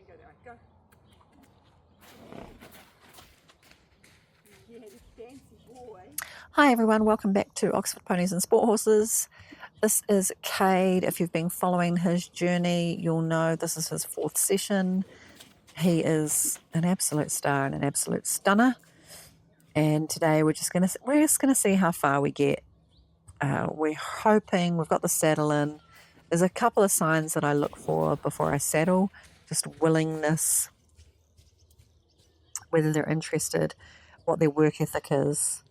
go there. Go. Yeah, the fancy boy. Hi everyone, welcome back to Oxford Ponies and Sport Horses. This is Cade. If you've been following his journey, you'll know this is his 4th session. He is an absolute star and an absolute stunner. And today we're just gonna see how far we get. We're hoping we've got the saddle in. There's a couple of signs that I look for before I saddle, just willingness, whether they're interested, what their work ethic is,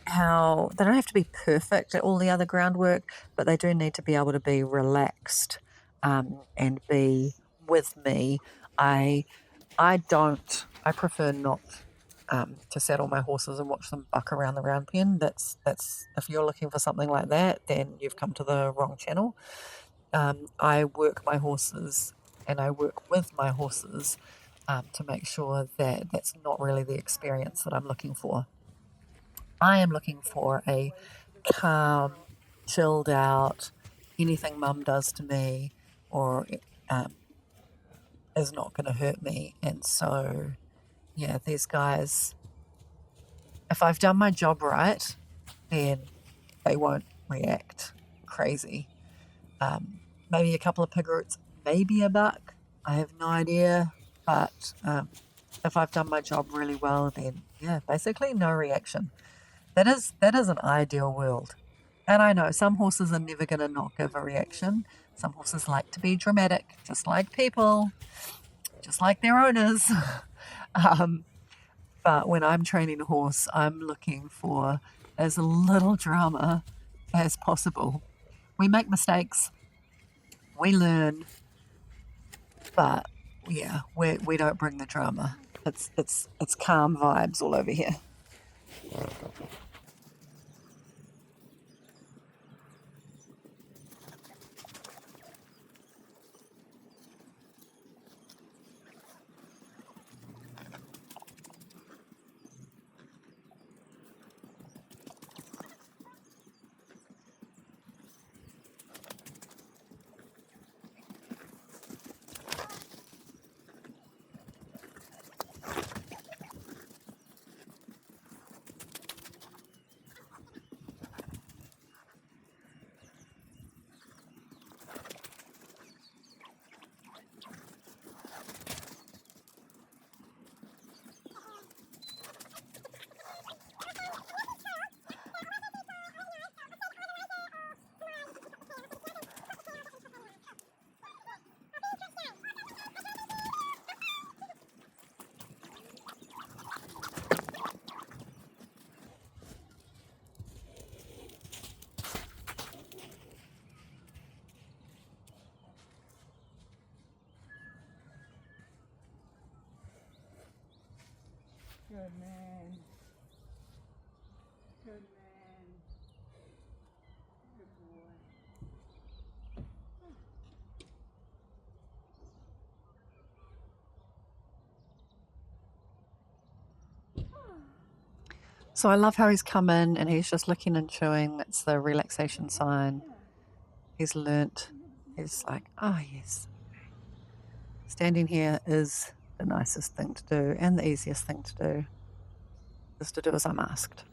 how they don't have to be perfect at all the other groundwork, but they do need to be able to be relaxed and be with me. I prefer not to saddle my horses and watch them buck around the round pen. That's if you're looking for something like that, then you've come to the wrong channel. I work my horses and I work with my horses to make sure that that's not really the experience that I'm looking for. I am looking for a calm, chilled out, anything mum does to me or is not going to hurt me. And so, yeah, these guys, if I've done my job right, then they won't react crazy. Maybe a couple of pig roots, maybe a buck. I have no idea. But if I've done my job really well, then yeah, basically no reaction. That is an ideal world. And I know some horses are never going to not give a reaction. Some horses like to be dramatic, just like people, just like their owners. But when I'm training a horse, I'm looking for as little drama as possible. We make mistakes, we learn, but yeah, we don't bring the drama. It's calm vibes all over here. Good man. Good man. Good boy. So I love how he's come in and he's just licking and chewing. That's the relaxation sign. He's learnt. He's like, oh yes. Standing here is the nicest thing to do and the easiest thing to do. Is to do as I'm asked.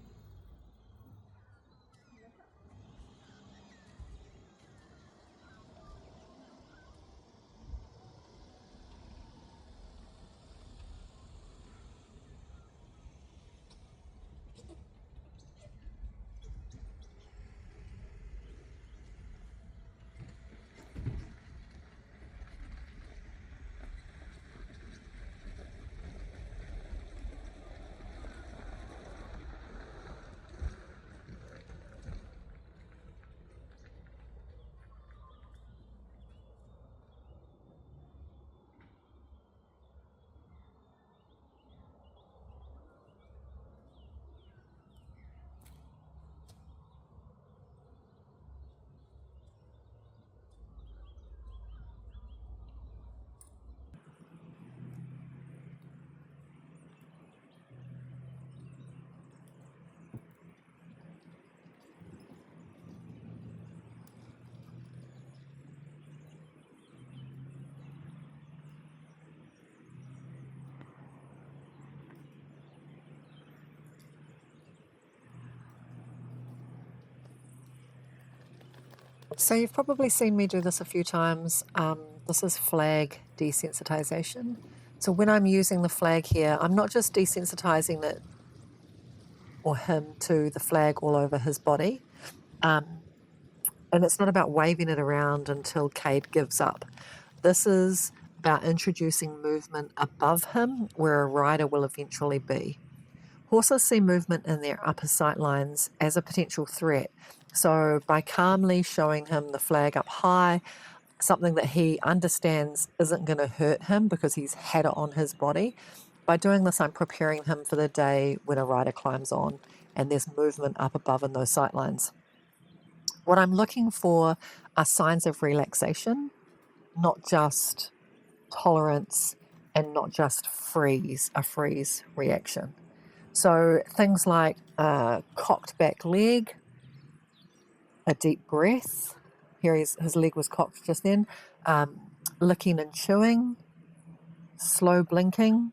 So you've probably seen me do this a few times. This is flag desensitization. So when I'm using the flag here, I'm not just desensitizing it or him to the flag all over his body. And it's not about waving it around until Cade gives up. This is about introducing movement above him where a rider will eventually be. Horses see movement in their upper sight lines as a potential threat. So by calmly showing him the flag up high, something that he understands isn't going to hurt him because he's had it on his body, by doing this, I'm preparing him for the day when a rider climbs on and there's movement up above in those sight lines. What I'm looking for are signs of relaxation, not just tolerance and not just a freeze reaction. So things like a cocked back leg, a deep breath. Here his leg was cocked just then. Licking and chewing, slow blinking.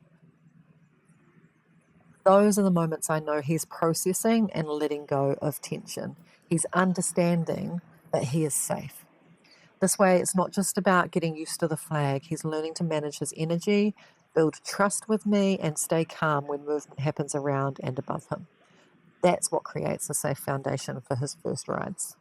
Those are the moments I know he's processing and letting go of tension. He's understanding that he is safe. This way, it's not just about getting used to the flag. He's learning to manage his energy, build trust with me, and stay calm when movement happens around and above him. That's what creates a safe foundation for his first rides.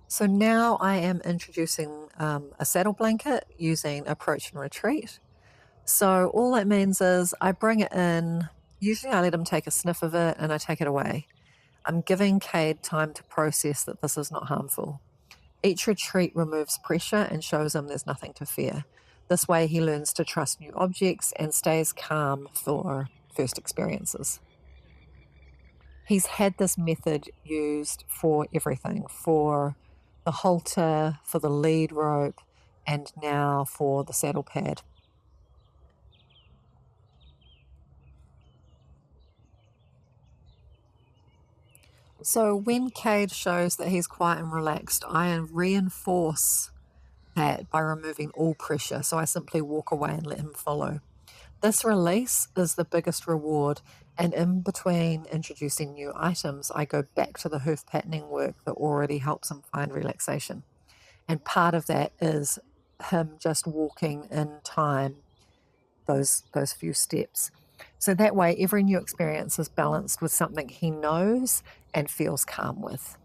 So now I am introducing a saddle blanket using approach and retreat. So all that means is I bring it in, usually I let him take a sniff of it and I take it away. I'm giving Cade time to process that this is not harmful. Each retreat removes pressure and shows him there's nothing to fear. This way he learns to trust new objects and stays calm for first experiences. He's had this method used for everything, for the halter, for the lead rope, and now for the saddle pad. So when Cade shows that he's quiet and relaxed, I reinforce that by removing all pressure. So I simply walk away and let him follow. This release is the biggest reward. And in between introducing new items, I go back to the hoof patterning work that already helps him find relaxation. And part of that is him just walking in time those few steps. So that way every new experience is balanced with something he knows and feels calm with.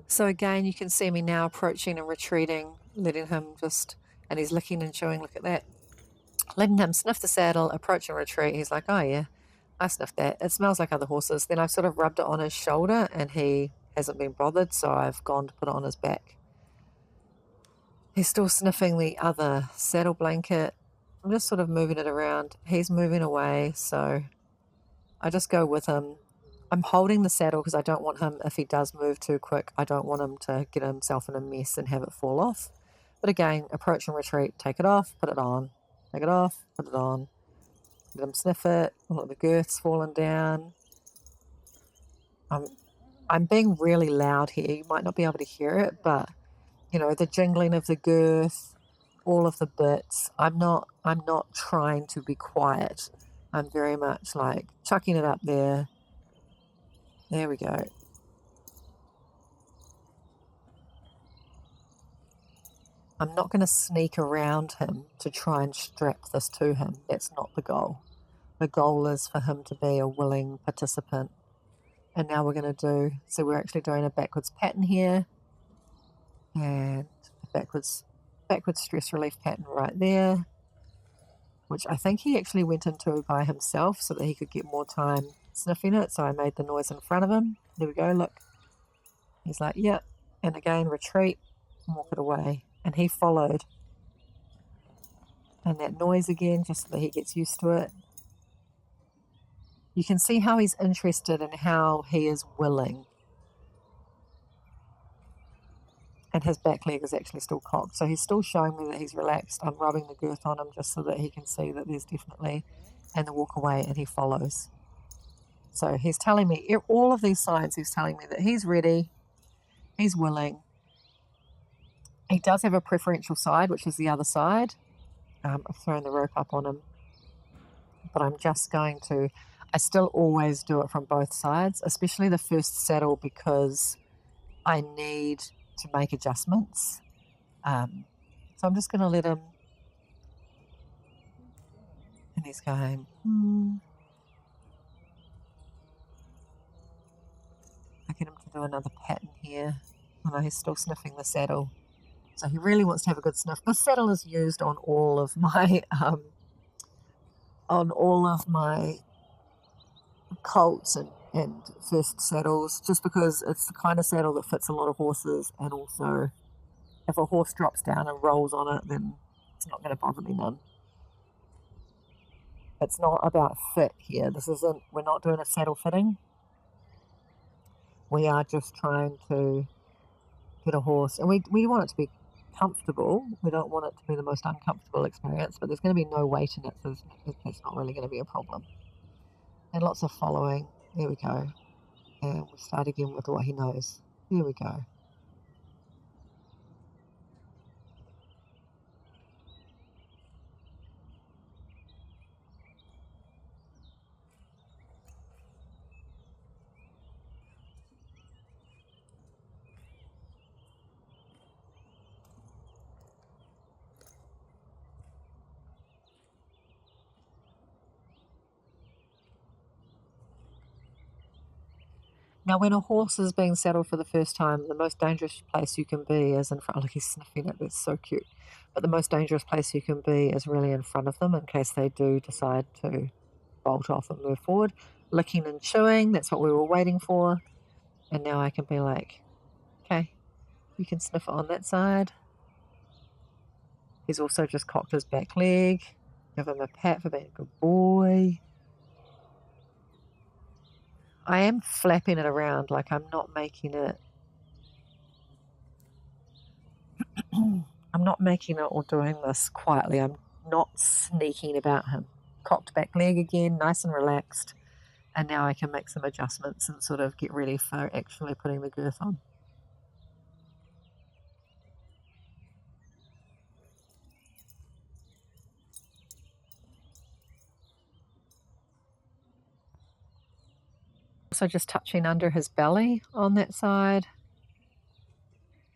So again, you can see me now approaching and retreating, letting him just, and he's licking and chewing, look at that. Letting him sniff the saddle, approach and retreat. He's like, oh yeah, I sniffed that. It smells like other horses. Then I've sort of rubbed it on his shoulder and he hasn't been bothered, so I've gone to put it on his back. He's still sniffing the other saddle blanket. I'm just sort of moving it around. He's moving away, so I just go with him. I'm holding the saddle because I don't want him, if he does move too quick, I don't want him to get himself in a mess and have it fall off. But again, approach and retreat, take it off, put it on. Take it off, put it on. Let him sniff it. Look, the girth's fallen down. I'm being really loud here. You might not be able to hear it, but you know, the jingling of the girth, all of the bits. I'm not trying to be quiet. I'm very much like chucking it up there. There we go. I'm not going to sneak around him to try and strap this to him. That's not the goal. The goal is for him to be a willing participant. And now we're going to do, so we're actually doing a backwards pattern here and a backwards stress relief pattern right there, which I think he actually went into by himself so that he could get more time sniffing it. So I made the noise in front of him. There we go, look. He's like, yep. And again, retreat and walk it away. And he followed. And that noise again, just so that he gets used to it. You can see how he's interested and how he is willing. and his back leg is actually still cocked. So he's still showing me that he's relaxed. I'm rubbing the girth on him just so that he can see that there's definitely, and the walk away, and he follows. So he's telling me all of these signs. He's telling me that he's ready, he's willing. He does have a preferential side, which is the other side. I've thrown the rope up on him, but I'm just going to, I still always do it from both sides, especially the first saddle, because I need to make adjustments. So I'm just going to let him, and he's going, I get him to do another pattern here. Oh, he's still sniffing the saddle. So he really wants to have a good sniff. This saddle is used on all of my Colts and first saddles, just because it's the kind of saddle that fits a lot of horses, and also if a horse drops down and rolls on it, then it's not going to bother me none. It's not about fit here. We're not doing a saddle fitting. We are just trying to get a horse, and we want it to be comfortable. We don't want it to be the most uncomfortable experience, but there's going to be no weight in it, so it's not really going to be a problem. And lots of following. There we go. And we'll start again with what he knows. There we go. Now, when a horse is being saddled for the first time, the most dangerous place you can be is in front. Look, he's sniffing it. That's so cute. But the most dangerous place you can be is really in front of them, in case they do decide to bolt off and move forward. Licking and chewing, that's what we were waiting for. And now I can be like, okay, you can sniff it on that side. He's also just cocked his back leg. Give him a pat for being a good boy. I am flapping it around, like I'm not making it I'm not making it or doing this quietly. I'm not sneaking about him. Cocked back leg again, nice and relaxed. And now I can make some adjustments and sort of get ready for actually putting the girth on. So just touching under his belly on that side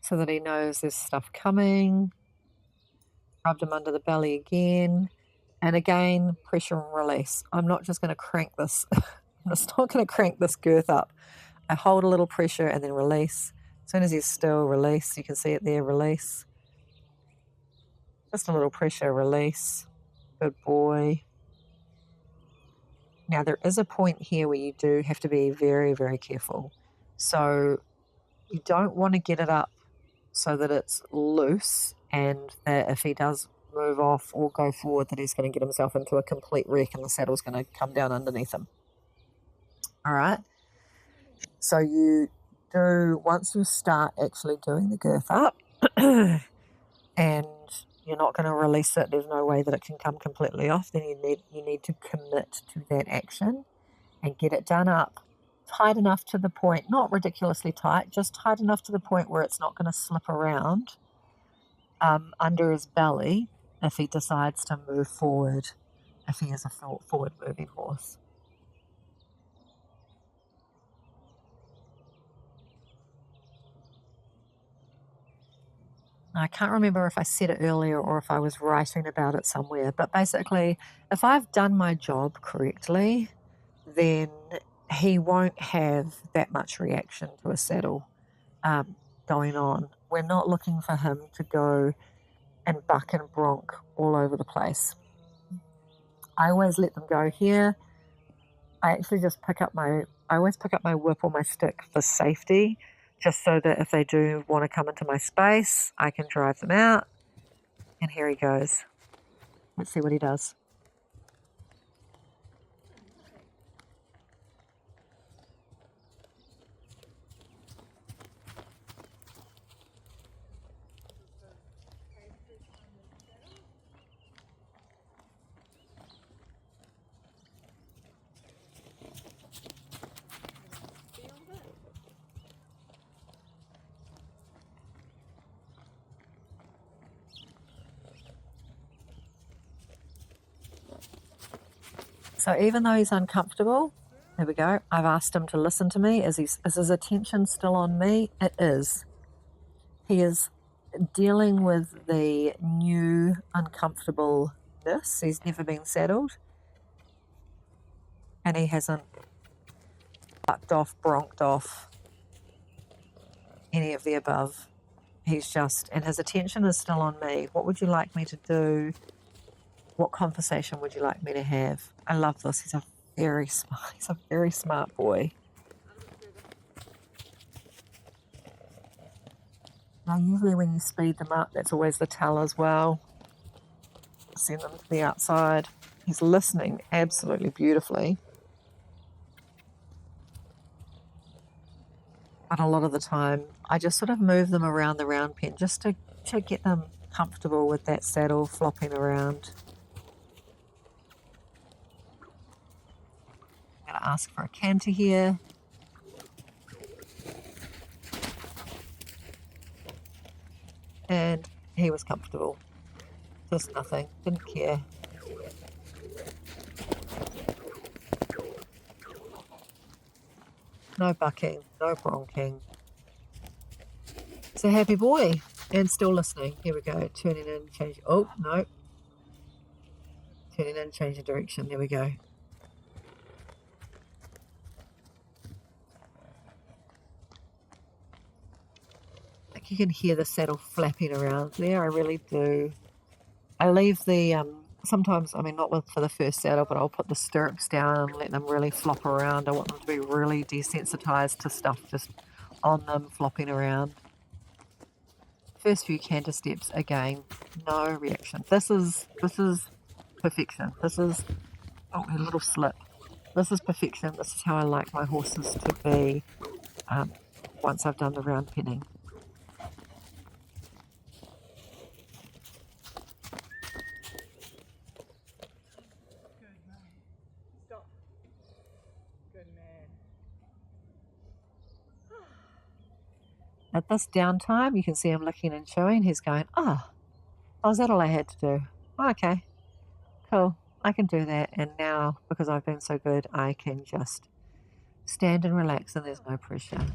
so that he knows there's stuff coming. Rubbed him under the belly again. And again, pressure and release. I'm not just going to crank this. I'm just not going to crank this girth up. I hold a little pressure and then release. As soon as he's still, release. You can see it there, release. Just a little pressure, release. Good boy. Now, there is a point here where you do have to be very, very careful. So you don't want to get it up so that it's loose, and that if he does move off or go forward, that he's going to get himself into a complete wreck and the saddle's going to come down underneath him. All right. So you do, once you start actually doing the girth up, and you're not going to release it, there's no way that it can come completely off, then you need to commit to that action and get it done up tight enough to the point, not ridiculously tight, just tight enough to the point where it's not going to slip around under his belly if he decides to move forward, if he is a forward moving horse. I can't remember if I said it earlier or if I was writing about it somewhere, but basically, if I've done my job correctly, then he won't have that much reaction to a saddle going on. We're not looking for him to go and buck and bronk all over the place. I always let them go here. I actually just I always pick up my whip or my stick for safety, just so that if they do want to come into my space, I can drive them out. And here he goes. Let's see what he does. So even though he's uncomfortable, there we go, I've asked him to listen to me. Is his attention still on me? It is. He is dealing with the new uncomfortableness. He's never been saddled, and he hasn't bucked off, bronked off, any of the above. He's just, and his attention is still on me. What would you like me to do? What conversation would you like me to have? I love this. He's a very smart boy. Now, usually when you speed them up, that's always the tell as well. Send them to the outside. He's listening absolutely beautifully. But a lot of the time, I just sort of move them around the round pen just to get them comfortable with that saddle flopping around. I'm going to ask for a canter here. And he was comfortable. Just nothing. Didn't care. No bucking, no bronking. It's a happy boy and still listening. Here we go. Turning in, change. Oh, no. Turning in, change of direction. There we go. I think you can hear the saddle flapping around there. I really do. I leave the, sometimes, I mean, not for the first saddle, but I'll put the stirrups down and let them really flop around. I want them to be really desensitized to stuff just on them, flopping around. First few canter steps, again, no reaction. This is perfection. This is, oh, a little slip. This is perfection. This is how I like my horses to be once I've done the round penning. At this downtime, you can see him licking and chewing. He's going, oh, is that all I had to do? Oh, okay, cool. I can do that. And now, because I've been so good, I can just stand and relax and there's no pressure.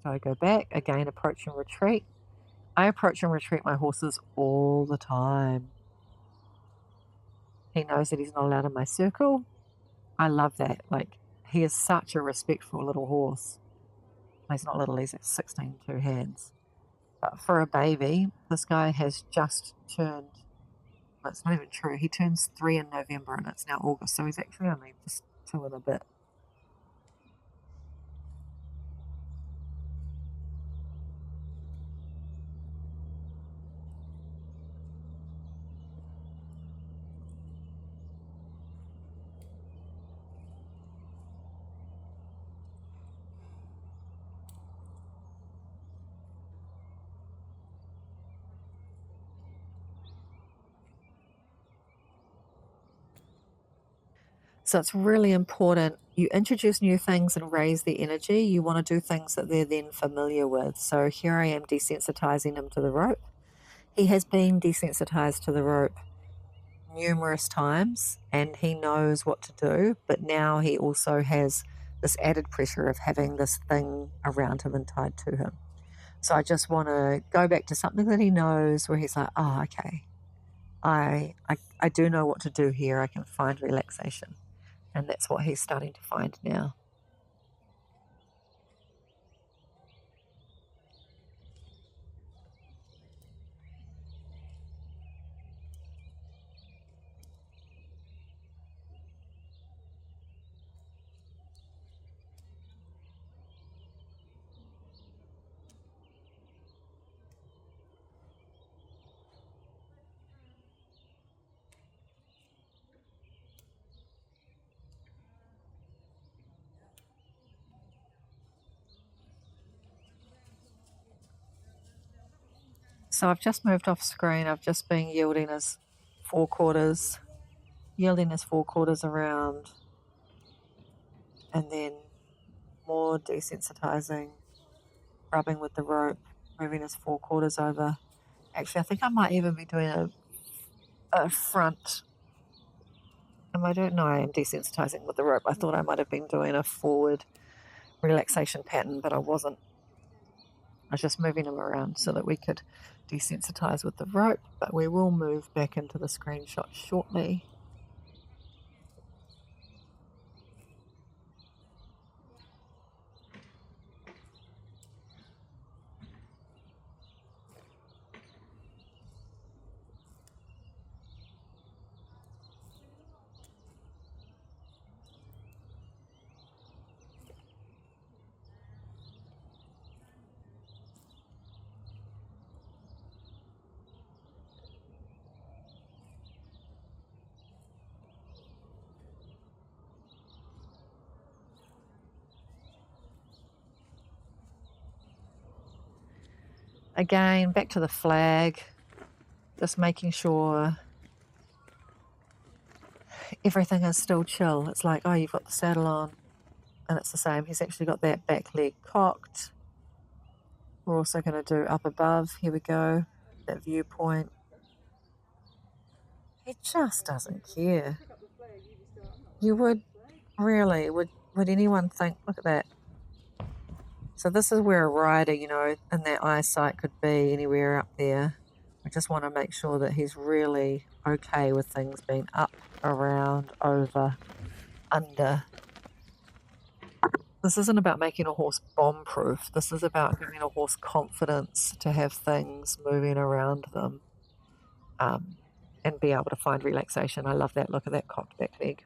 So I go back, again, approach and retreat. I approach and retreat my horses all the time. He knows that he's not allowed in my circle. I love that. Like, he is such a respectful little horse. He's not little, he's at 16 2 hands. But for a baby, this guy has just turned, well, it's not even true, he turns 3 in November and it's now August, so he's actually only just 2 and a bit. So it's really important. You introduce new things and raise the energy. You want to do things that they're then familiar with. So here I am desensitizing him to the rope. He has been desensitized to the rope numerous times and he knows what to do, but now he also has this added pressure of having this thing around him and tied to him. So I just want to go back to something that he knows where he's like, oh, okay, I do know what to do here. I can find relaxation. And that's what he's starting to find now. So I've just moved off screen. I've just been yielding his forequarters around, and then more desensitizing, rubbing with the rope, moving his forequarters over. Actually, I think I might even be doing a front I don't know I am desensitizing with the rope. I thought I might have been doing a forward relaxation pattern, but I wasn't. I was just moving him around so that we could desensitize with the rope, but we will move back into the screenshot shortly. Again, back to the flag, just making sure everything is still chill. It's like, oh, you've got the saddle on, and it's the same. He's actually got that back leg cocked. We're also going to do up above. Here we go, that viewpoint. He just doesn't care. You would really, would anyone think, look at that. So this is where a rider, you know, in their eyesight could be anywhere up there. I just want to make sure that he's really okay with things being up, around, over, under. This isn't about making a horse bomb proof. This is about giving a horse confidence to have things moving around them, and be able to find relaxation. I love that. Look at that cocked back leg.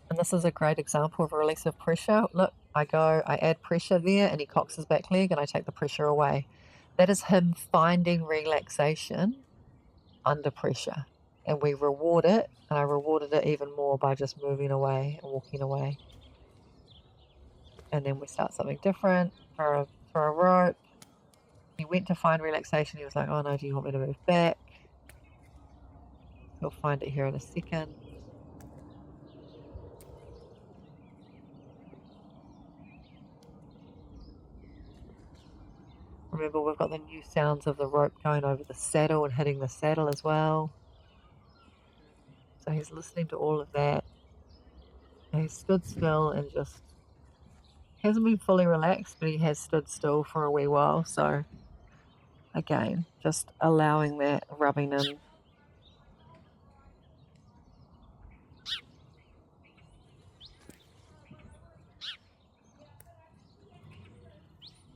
And this is a great example of a release of pressure. Look, I add pressure there, and he cocks his back leg, and I take the pressure away. That is him finding relaxation under pressure. And we reward it, and I rewarded it even more by just moving away and walking away. And then we start something different for a rope. He went to find relaxation. He was like, oh no, do you want me to move back? He'll find it here in a second. Remember, we've got the new sounds of the rope going over the saddle and hitting the saddle as well. So he's listening to all of that. And he stood still and just hasn't been fully relaxed, but he has stood still for a wee while. So again, just allowing that, rubbing him.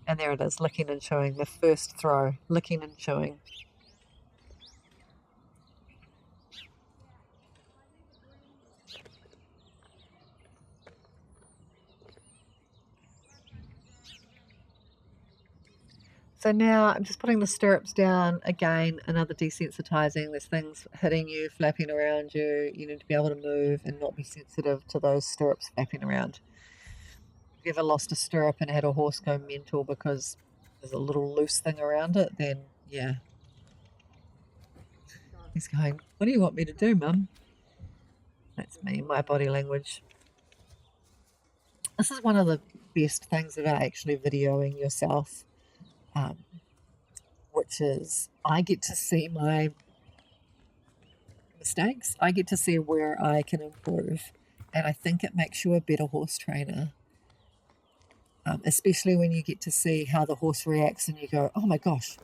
And there it is, licking and chewing. The first throw, licking and chewing. So now I'm just putting the stirrups down. Again, another desensitizing. There's things hitting you, flapping around you. You need to be able to move and not be sensitive to those stirrups flapping around. If you ever lost a stirrup and had a horse go mental because there's a little loose thing around it, then yeah. He's going, what do you want me to do, Mum? That's me, my body language. This is one of the best things about actually videoing yourself, which is I get to see my mistakes. I get to see where I can improve. And I think it makes you a better horse trainer, especially when you get to see how the horse reacts and you go, oh my gosh.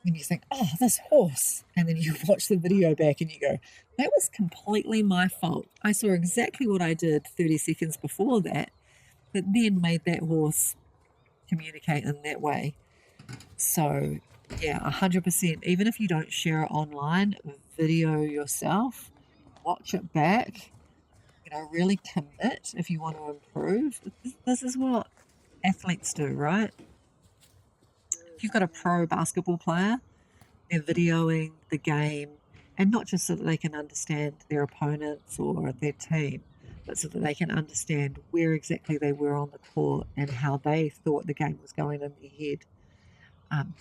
And you think, oh, this horse. And then you watch the video back and you go, that was completely my fault. I saw exactly what I did 30 seconds before that then made that horse communicate in that way. So, yeah, 100%. Even if you don't share it online, video yourself, watch it back, really commit if you want to improve. This is what athletes do, right? If you've got a pro basketball player, they're videoing the game, and not just so that they can understand their opponents or their team, but so that they can understand where exactly they were on the court and how they thought the game was going in their head, and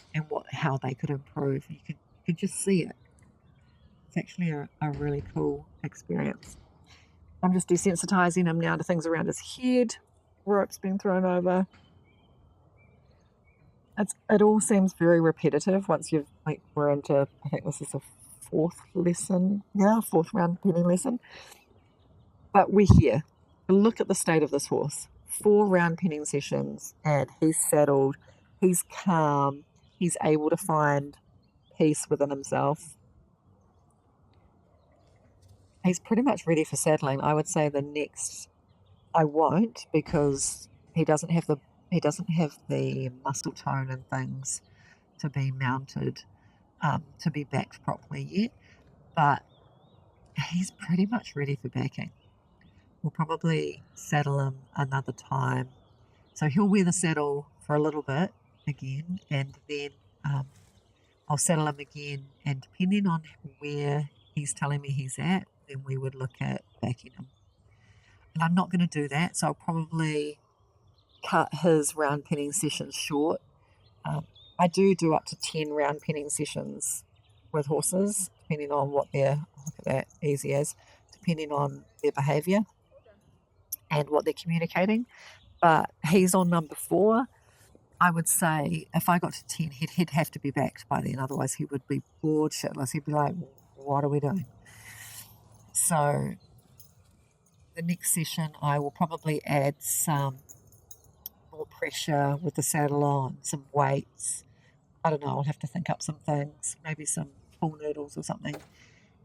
how they could improve. You can just see it. It's actually a really cool experience. I'm just desensitizing him now to things around his head. Rope's been thrown over. It all seems very repetitive once you've, like, we're into, I think this is the fourth lesson now, fourth round penning lesson. But we're here. Look at the state of this horse. 4 round penning sessions, and he's settled, he's calm, he's able to find peace within himself. He's pretty much ready for saddling. I would say the next I won't, because he doesn't have the muscle tone and things to be mounted, to be backed properly yet, but he's pretty much ready for backing. We'll probably saddle him another time. So he'll wear the saddle for a little bit again, and then I'll saddle him again. And depending on where he's telling me he's at, then we would look at backing him. And I'm not going to do that, so I'll probably cut his round penning sessions short. I do up to 10 round penning sessions with horses, depending on what they're, look at that, easy as, depending on their behaviour and what they're communicating. But he's on number 4. I would say if I got to 10, he'd have to be backed by then. Otherwise, he would be bored shitless. He'd be like, what are we doing? So the next session, I will probably add some more pressure with the saddle on, some weights. I don't know, I'll have to think up some things, maybe some pool noodles or something.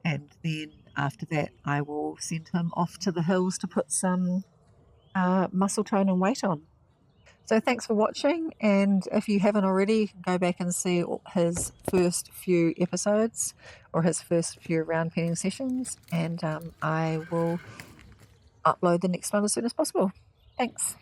And then after that, I will send him off to the hills to put some muscle tone and weight on. So thanks for watching, and if you haven't already, you can go back and see his first few episodes or his first few round penning sessions, and I will upload the next one as soon as possible. Thanks.